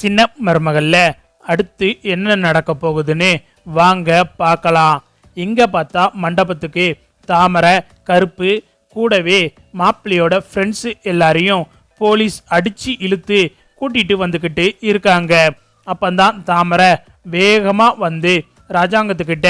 சின்ன மருமகள்ல அடுத்து என்ன நடக்க போகுதுன்னு வாங்க பார்க்கலாம். இங்க பார்த்தா மண்டபத்துக்கு தாமரை, கருப்பு கூடவே மாப்பிள்ளையோட ஃப்ரெண்ட்ஸு எல்லாரையும் போலீஸ் அடிச்சு இழுத்து கூட்டிட்டு வந்துக்கிட்டு இருக்காங்க. அப்பந்தான் தாமரை வேகமா வந்து ராஜாங்கத்துக்கிட்ட,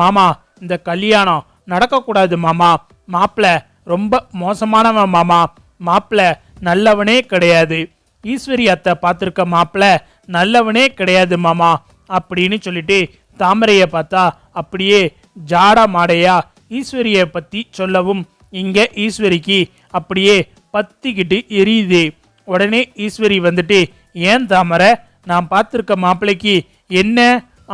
மாமா இந்த கல்யாணம் நடக்கக்கூடாது மாமா, மாப்பிள்ளை ரொம்ப மோசமானவன் மாமா, மாப்பிள்ளை நல்லவனே கிடையாது, ஈஸ்வரி அத்தை பார்த்துருக்க மாப்பிள்ளை நல்லவனே கிடையாது மாமா அப்படின்னு சொல்லிட்டு தாமரையை பார்த்தா அப்படியே ஜாடா மாடையா ஈஸ்வரியை பற்றி சொல்லவும் இங்க ஈஸ்வரிக்கு அப்படியே பத்திக்கிட்டு எரியுது. உடனே ஈஸ்வரி வந்துட்டு, ஏன் தாமரை நான் பார்த்துருக்க மாப்பிள்ளைக்கு என்ன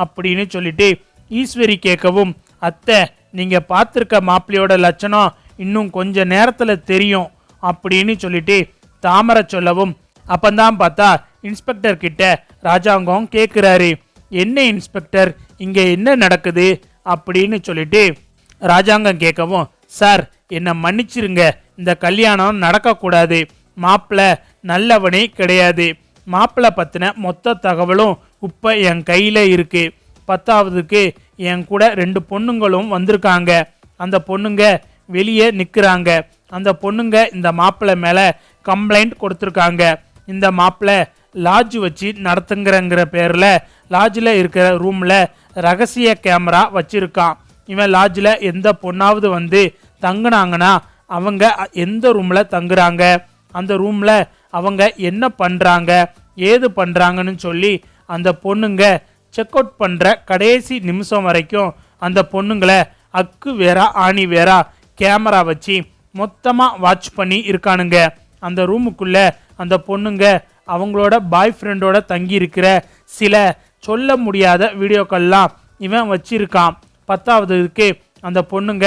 அப்படின்னு சொல்லிட்டு ஈஸ்வரி கேட்கவும், அத்தை நீங்கள் பார்த்துருக்க மாப்பிள்ளையோட லட்சணம் இன்னும் கொஞ்ச நேரத்தில் தெரியும் அப்படின்னு சொல்லிட்டு தாமரை சொல்லவும், அப்பந்தான் பார்த்தா இன்ஸ்பெக்டர் கிட்ட ராஜாங்கம் கேட்குறாரு, என்ன இன்ஸ்பெக்டர் இங்கே என்ன நடக்குது அப்படின்னு சொல்லிட்டு ராஜாங்கம் கேட்கவும், சார் என்னை மன்னிச்சிருங்க, இந்த கல்யாணம் நடக்கக்கூடாது, மாப்பிள்ளை நல்லவனே கிடையாது, மாப்பிள்ளை பற்றின மொத்த தகவலும் இப்போ என் கையில் இருக்கு, 10வதுக்கு என் கூட 2 பொண்ணுங்களும் வந்திருக்காங்க, அந்த பொண்ணுங்க வெளியே நிற்கிறாங்க, அந்த பொண்ணுங்க இந்த மாப்பிள்ளை மேலே கம்ப்ளைண்ட் கொடுத்துருக்காங்க, இந்த மாப்பிள்ளை லாட்ஜ் வச்சு நடத்துங்கிறங்கிற பேரில் லாட்ஜில் இருக்கிற ரூமில் ரகசிய கேமரா வச்சுருக்கான், இவன் லாட்ஜில் எந்த பொண்ணாவது வந்து தங்குனாங்கன்னா அவங்க எந்த ரூமில் தங்குறாங்க, அந்த ரூமில் அவங்க என்ன பண்ணுறாங்க ஏது பண்ணுறாங்கன்னு சொல்லி அந்த பொண்ணுங்க செக் அவுட் பண்ணுற கடைசி நிமிஷம் வரைக்கும் அந்த பொண்ணுங்களை அக்கு வேறா ஆணி வேறா கேமரா வச்சு மொத்தமாக வாட்ச் பண்ணி இருக்கானுங்க. அந்த ரூமுக்குள்ளே அந்த பொண்ணுங்க அவங்களோட பாய் ஃப்ரெண்டோட தங்கி இருக்கிற சில சொல்ல முடியாத வீடியோக்கள்லாம் இவன் வச்சிருக்கான். 10வதுக்கு அந்த பொண்ணுங்க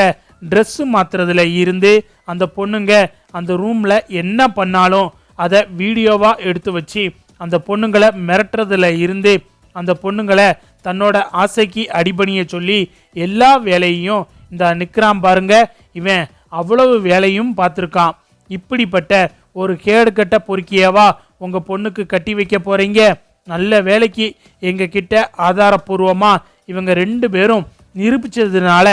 ட்ரெஸ்ஸு மாற்றுறதுல இருந்து அந்த பொண்ணுங்க அந்த ரூமில் என்ன பண்ணாலும் அதை வீடியோவாக எடுத்து வச்சு அந்த பொண்ணுங்களை மிரட்டுறதுல இருந்து அந்த பொண்ணுங்களை தன்னோட ஆசைக்கு அடிபணிய சொல்லி எல்லா வேலையும் இந்த நிற்கிறான் பாருங்க, இவன் அவ்வளவு வேலையும் பார்த்துருக்கான். இப்படிப்பட்ட ஒரு கேடுகட்ட பொறுக்கியவா உங்கள் பொண்ணுக்கு கட்டி வைக்க போகிறீங்க, நல்ல வேலைக்கு எங்கள் கிட்ட ஆதாரப்பூர்வமாக இவங்க 2 பேரும் நிரூபித்ததுனால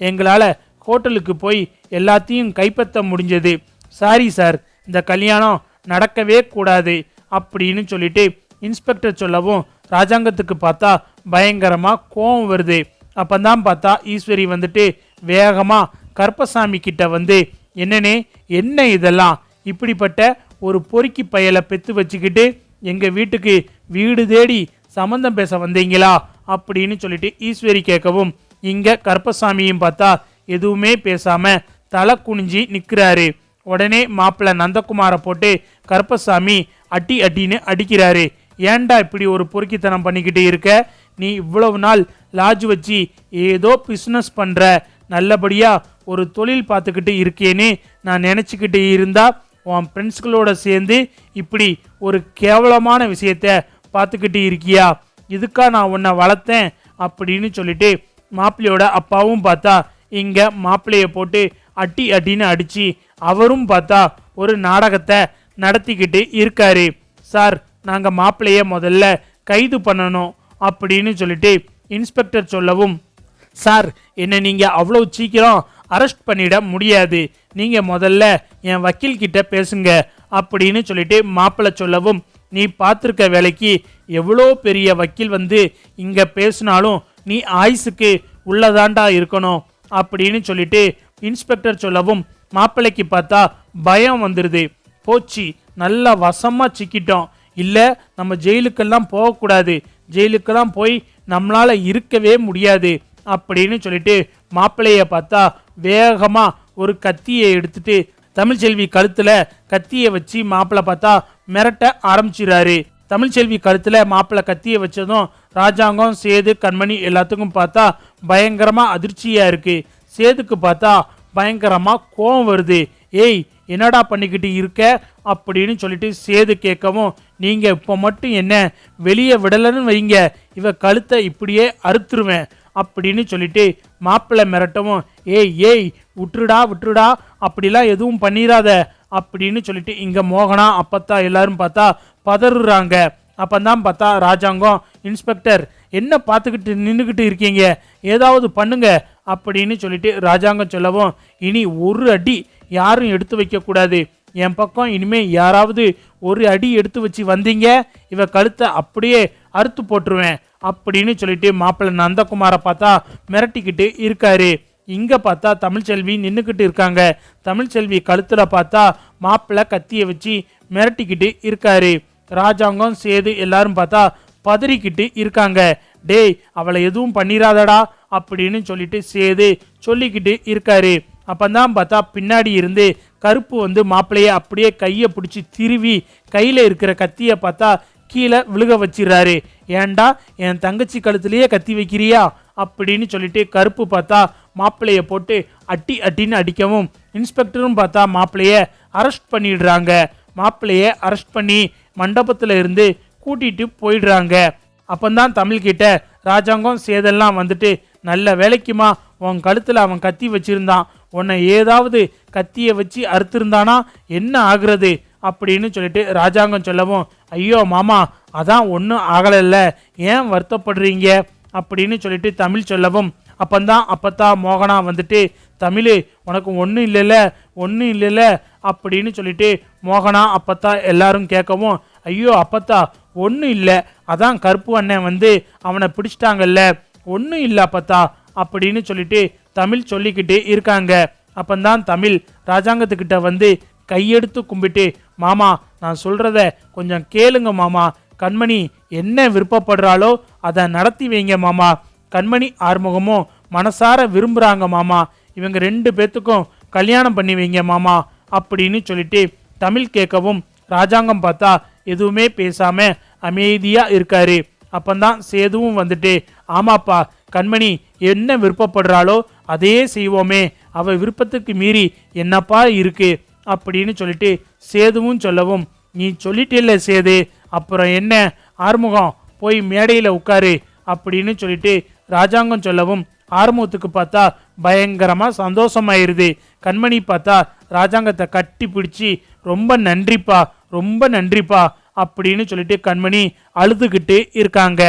எங்களால் ஹோட்டலுக்கு போய் எல்லாத்தையும் கைப்பற்ற முடிஞ்சது, சாரி சார் இந்த கல்யாணம் நடக்கவே கூடாது அப்படின்னு சொல்லிட்டு இன்ஸ்பெக்டர் சொல்லவும் ராஜாங்கத்துக்கு பார்த்தா பயங்கரமாக கோவம் வருது. அப்பந்தான் பார்த்தா ஈஸ்வரி வந்துட்டு வேகமாக கருப்பசாமி கிட்ட வந்து, என்னன்னே என்ன இதெல்லாம், இப்படிப்பட்ட ஒரு பொறுக்கி பயலை பெற்று வச்சுக்கிட்டு எங்கள் வீட்டுக்கு வீடு தேடி சம்மந்தம் பேச வந்தீங்களா அப்படின்னு சொல்லிட்டு ஈஸ்வரி கேட்கவும் இங்கே கருப்பசாமியும் பார்த்தா எதுவுமே பேசாமல் தலை குனிஞ்சி நிற்கிறாரு. உடனே மாப்பிள்ளை நந்தகுமாரை போட்டு கருப்பசாமி அட்டின்னு அடிக்கிறாரு. ஏன்டா இப்படி ஒரு பொறுக்கித்தனம் பண்ணிக்கிட்டு இருக்க, நீ இவ்வளவு நாள் லாட்ஜ் வச்சு ஏதோ பிஸ்னஸ் பண்ணுற, நல்லபடியாக ஒரு தொழில் பார்த்துக்கிட்டு இருக்கேன்னு நான் நினச்சிக்கிட்டு இருந்தா உன் ஃப்ரெண்ட்ஸ்களோட சேர்ந்து இப்படி ஒரு கேவலமான விஷயத்த பார்த்துக்கிட்டு இருக்கியா, இதுக்கா நான் உன்னை வளர்த்தேன் அப்படின்னு சொல்லிட்டு மாப்பிள்ளையோட அப்பாவும் பார்த்தா இங்கே மாப்பிள்ளையை போட்டு அட்டின்னு அடித்து அவரும் பார்த்தா ஒரு நாடகத்தை நடத்திக்கிட்டு இருக்காரு. சார் நாங்கள் மாப்பிள்ளையை முதல்ல கைது பண்ணணும் அப்படின்னு சொல்லிட்டு இன்ஸ்பெக்டர் சொல்லவும், சார் என்னை நீங்கள் அவ்வளோ சீக்கிரம் அரெஸ்ட் பண்ணிட முடியாது, நீங்கள் முதல்ல என் வக்கீல்கிட்ட பேசுங்க அப்படின்னு சொல்லிட்டு மாப்பிள்ளை சொல்லவும், நீ பார்த்துருக்க வேலைக்கு எவ்வளோ பெரிய வக்கீல் வந்து இங்கே பேசினாலும் நீ ஆயுசுக்கு உள்ளதாண்டா இருக்கணும் அப்படின்னு சொல்லிட்டு இன்ஸ்பெக்டர் சொல்லவும் மாப்பிள்ளைக்கு பார்த்தா பயம் வந்துடுது. போச்சு நல்லா வசமாக சிக்கிட்டோம், இல்லை நம்ம ஜெயிலுக்கெல்லாம் போகக்கூடாது, ஜெயிலுக்கெல்லாம் போய் நம்மளால் இருக்கவே முடியாது அப்படின்னு சொல்லிட்டு மாப்பிள்ளையை பார்த்தா வேகமாக ஒரு கத்தியை எடுத்துட்டு தமிழ்ச்செல்வி கழுத்தில் கத்தியை வச்சு மாப்பிள்ளை பார்த்தா மிரட்ட ஆரம்பிச்சிடாரு. தமிழ்ச்செல்வி கழுத்தில் மாப்பிள்ளை கத்தியை வச்சதும் ராஜாங்கம், சேது, கண்மணி எல்லாத்துக்கும் பார்த்தா பயங்கரமாக அதிர்ச்சியாக இருக்குது. சேதுக்கு பார்த்தா பயங்கரமாக கோவம் வருது. ஏய் என்னடா பண்ணிக்கிட்டு இருக்க அப்படின்னு சொல்லிட்டு சேது கேட்கவும், நீங்கள் இப்போ மட்டும் என்ன வெளியே விடலன்னு வைங்க, இவ கழுத்தை இப்படியே அறுத்துருவேன் அப்படின்னு சொல்லிட்டு மாப்பிள்ளை மிரட்டவும், ஏய் விட்டுடா அப்படிலாம் எதுவும் பண்ணிடாத அப்படின்னு சொல்லிட்டு இங்கே மோகனா அப்பத்தா எல்லாரும் பார்த்தா பதறுறாங்க. அப்பந்தான் பார்த்தா ராஜாங்கம், இன்ஸ்பெக்டர் என்ன பார்த்துக்கிட்டு நின்றுக்கிட்டு இருக்கீங்க, ஏதாவது பண்ணுங்க அப்படின்னு சொல்லிட்டு ராஜாங்கம் சொல்லவும், இனி ஒரு அடி யாரும் எடுத்து வைக்கக்கூடாது, என் பக்கம் இனிமே யாராவது ஒரு அடி எடுத்து வச்சு வந்தீங்க இவ கழுத்தை அப்படியே அறுத்து போட்டுருவேன் அப்படின்னு சொல்லிட்டு மாப்பிள்ளை நந்தகுமாரை பார்த்தா மிரட்டிக்கிட்டு இருக்காரு. இங்க பார்த்தா தமிழ்ச்செல்வி நின்றுக்கிட்டு இருக்காங்க. தமிழ்ச்செல்வி கழுத்துல பார்த்தா மாப்பிள்ளை கத்தியை வச்சு மிரட்டிக்கிட்டு இருக்காரு. ராஜாங்கம் சேது எல்லாரும் பார்த்தா பதறிக்கிட்டு இருக்காங்க. டேய் அவளை எதுவும் பண்ணிராதடா அப்படின்னு சொல்லிட்டு சேது சொல்லிக்கிட்டு இருக்காரு. அப்பந்தான் பார்த்தா பின்னாடி இருந்து கருப்பு வந்து மாப்பிள்ளைய அப்படியே கையை பிடிச்சி திருவி கையில இருக்கிற கத்தியை பார்த்தா கீழே விழுக வச்சிடறாரு. ஏண்டா என் தங்கச்சி கழுத்துலயே கத்தி வைக்கிறியா அப்படின்னு சொல்லிட்டு கருப்பு பார்த்தா மாப்பிள்ளைய போட்டு அட்டின்னு அடிக்கவும், இன்ஸ்பெக்டரும் பார்த்தா மாப்பிள்ளைய அரெஸ்ட் பண்ணிடுறாங்க. மாப்பிள்ளைய அரெஸ்ட் பண்ணி மண்டபத்துல இருந்து கூட்டிட்டு போயிடுறாங்க. அப்பந்தான் தமிழ்கிட்ட ராஜாங்கம் சேதெல்லாம் வந்துட்டு, நல்ல வேலைக்குமா உன் கழுத்துல அவன் கத்தி வச்சிருந்தான், உன்னை ஏதாவது கத்தியை வச்சு அறுத்திருந்தானா என்ன ஆகுறது அப்படின்னு சொல்லிட்டு ராஜாங்கம் சொல்லவும், ஐயோ மாமா அதான் ஒன்றும் ஆகலைல்ல, ஏன் வருத்தப்படுறீங்க அப்படின்னு சொல்லிட்டு தமிழ் சொல்லவும், அப்பத்தா மோகனா வந்துட்டு, தமிழ் உனக்கு ஒன்றும் இல்லைல்ல அப்படின்னு சொல்லிட்டு மோகனா அப்பத்தா எல்லாரும் கேட்கவும், ஐயோ அப்பத்தா ஒன்றும் இல்லை, அதான் கருப்பு அண்ணன் வந்து அவனை பிடிச்சிட்டாங்கல்ல, ஒன்றும் இல்லை அப்பத்தா அப்படின்னு சொல்லிட்டு தமிழ் சொல்லிக்கிட்டு இருக்காங்க. அப்பந்தான் தமிழ் ராஜாங்கத்துக்கிட்ட வந்து கையெடுத்து கும்பிட்டு, மாமா நான் சொல்றத கொஞ்சம் கேளுங்க மாமா, கண்மணி என்ன விருப்பப்படுறாளோ அதை நடத்தி வைங்க மாமா, கண்மணி ஆறுமுகமும் மனசார விரும்புறாங்க மாமா, இவங்க 2 பேத்துக்கும் கல்யாணம் பண்ணி வைங்க மாமா அப்படின்னு சொல்லிட்டு தமிழ் கேட்கவும், ராஜாங்கம் பார்த்தா எதுவுமே பேசாம அமைதியா இருக்காரு. அப்பந்தான் சேதுவும் வந்துட்டு, ஆமாப்பா கண்மணி என்ன விருப்பப்படுறாளோ அதே செய்வோமே, அவ விருப்பத்துக்கு மீறி என்னப்பா இருக்கு அப்படின்னு சொல்லிட்டு சேதுவும் சொல்லவும், நீ சொல்லிட்டே சேது, அப்புறம் என்ன ஆறுமுகம் போய் மேடையில் உட்காரு அப்படின்னு சொல்லிட்டு ராஜாங்கம் சொல்லவும், ஆறுமுகத்துக்கு பார்த்தா பயங்கரமா சந்தோஷமாயிருது. கண்மணி பார்த்தா ராஜாங்கத்தை கட்டி பிடிச்சி, ரொம்ப நன்றிப்பா அப்படின்னு சொல்லிட்டு கண்மணி அழுதுகிட்டு இருக்காங்க.